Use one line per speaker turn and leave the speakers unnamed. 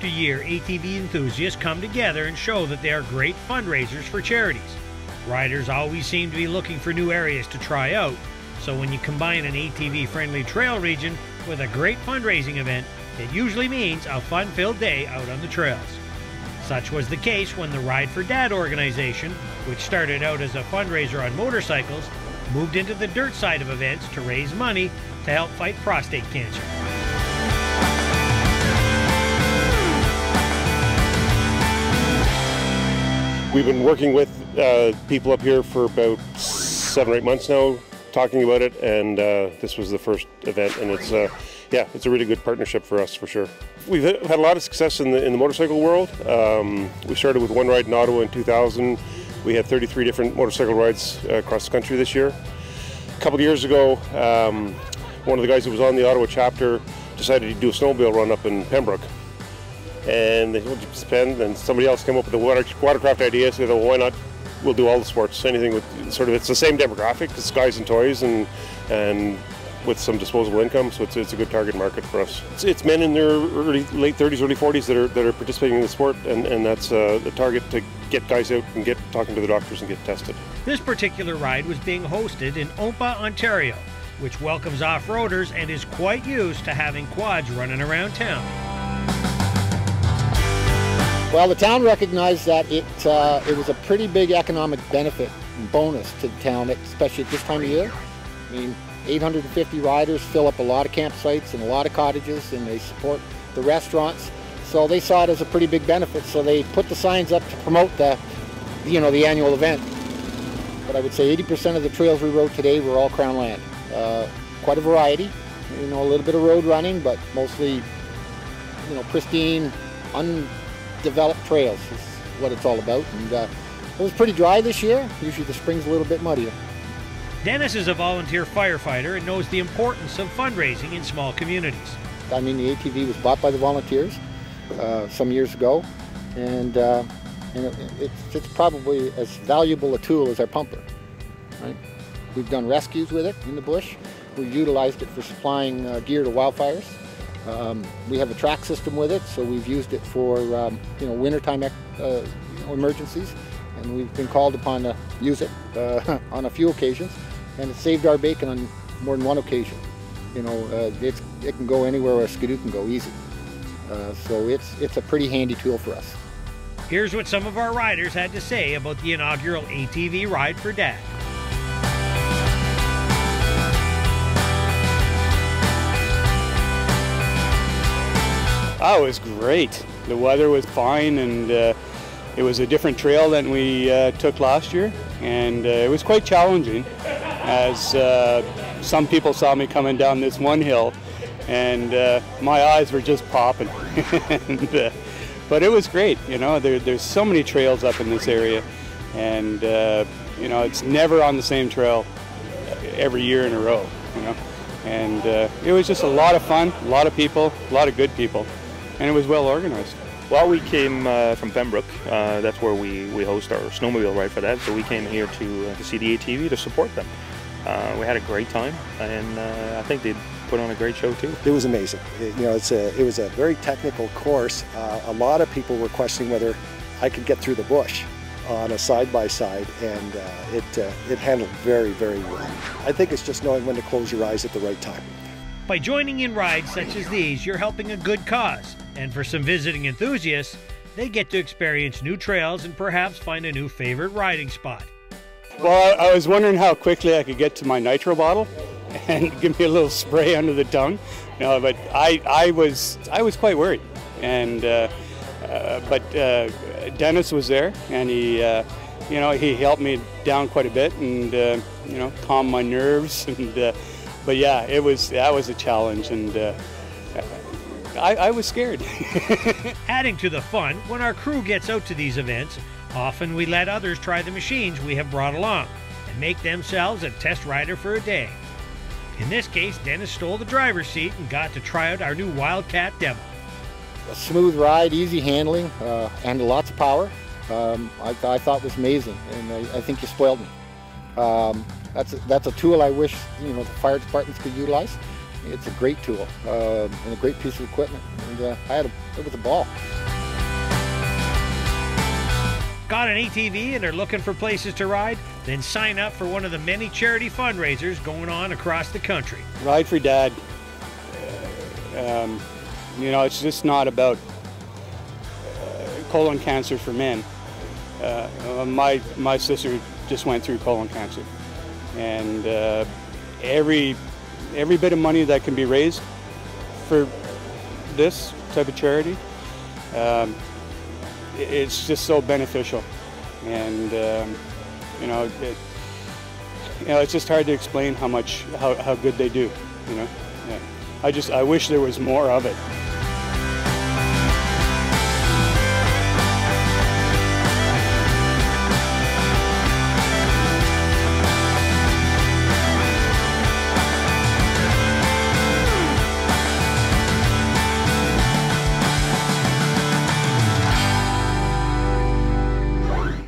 after year, ATV enthusiasts come together and show that they are great fundraisers for charities. Riders always seem to be looking for new areas to try out, so when you combine an ATV-friendly trail region with a great fundraising event, it usually means a fun-filled day out on the trails. Such was the case when the Ride for Dad organization, which started out as a fundraiser on motorcycles, moved into the dirt side of events to raise money to help fight prostate cancer.
We've been working with people up here for about 7 or 8 months now, talking about it, and this was the first event, and it's a really good partnership for us for sure. We've had a lot of success in the motorcycle world. We started with one ride in Ottawa in 2000. We had 33 different motorcycle rides across the country this year. A couple of years ago, one of the guys that was on the Ottawa chapter decided to do a snowmobile run up in Pembroke. And they spend, and somebody else came up with the watercraft idea, so they thought, well, why not? We'll do all the sports, anything with sort of, it's the same demographic, it's guys and toys, and with some disposable income, so it's a good target market for us. It's men in their late 30s, early 40s that are participating in the sport, and that's the target, to get guys out and get talking to the doctors and get tested.
This particular ride was being hosted in Ompah, Ontario, which welcomes off-roaders and is quite used to having quads running around town.
Well, the town recognized that it was a pretty big economic benefit and bonus to the town, especially at this time of year. I mean, 850 riders fill up a lot of campsites and a lot of cottages, and they support the restaurants. So they saw it as a pretty big benefit. So they put the signs up to promote the annual event. But I would say 80% of the trails we rode today were all Crown land. Quite a variety, a little bit of road running, but mostly, pristine, undeveloped trails is what it's all about. And it was pretty dry this year. Usually the spring's a little bit muddier.
Dennis is a volunteer firefighter and knows the importance of fundraising in small communities.
I mean, the ATV was bought by the volunteers some years ago, and it's probably as valuable a tool as our pumper. Right? We've done rescues with it in the bush. We've utilized it for supplying gear to wildfires. We have a track system with it, so we've used it for wintertime emergencies, and we've been called upon to use it on a few occasions, and it saved our bacon on more than one occasion. It can go anywhere where a skidoo can go easy, so it's a pretty handy tool for us.
Here's what some of our riders had to say about the inaugural ATV Ride for Dad.
Oh, it was great. The weather was fine, and it was a different trail than we took last year, and it was quite challenging, as some people saw me coming down this one hill, and my eyes were just popping. But it was great. There's so many trails up in this area, and it's never on the same trail every year in a row. And it was just a lot of fun, a lot of people, a lot of good people. And it was well organized.
Well, we came from Pembroke. That's where we host our snowmobile ride for that. So we came here to see the ATV to support them. We had a great time, and I think they put on a great show too.
It was amazing. It was a very technical course. A lot of people were questioning whether I could get through the bush on a side-by-side, and it handled very, very well. I think it's just knowing when to close your eyes at the right time.
By joining in rides such as these, you're helping a good cause. And for some visiting enthusiasts, they get to experience new trails and perhaps find a new favorite riding spot.
Well, I was wondering how quickly I could get to my nitro bottle and give me a little spray under the tongue. But I was quite worried. And but Dennis was there, and he helped me down quite a bit, and calmed my nerves. And but yeah, that was a challenge, and I was scared.
Adding to the fun, when our crew gets out to these events, often we let others try the machines we have brought along and make themselves a test rider for a day. In this case, Dennis stole the driver's seat and got to try out our new Wildcat demo.
A smooth ride, easy handling, and lots of power. I thought was amazing, and I think you spoiled me. That's a tool I wish the fire departments could utilize. It's a great tool and a great piece of equipment. And it was a ball.
Got an ATV and are looking for places to ride? Then sign up for one of the many charity fundraisers going on across the country.
Ride for Dad. You know, it's just not about colon cancer for men. My sister just went through colon cancer, and every bit of money that can be raised for this type of charity, it's just so beneficial. And you know, it's just hard to explain how good they do. You know, yeah. I wish there was more of it.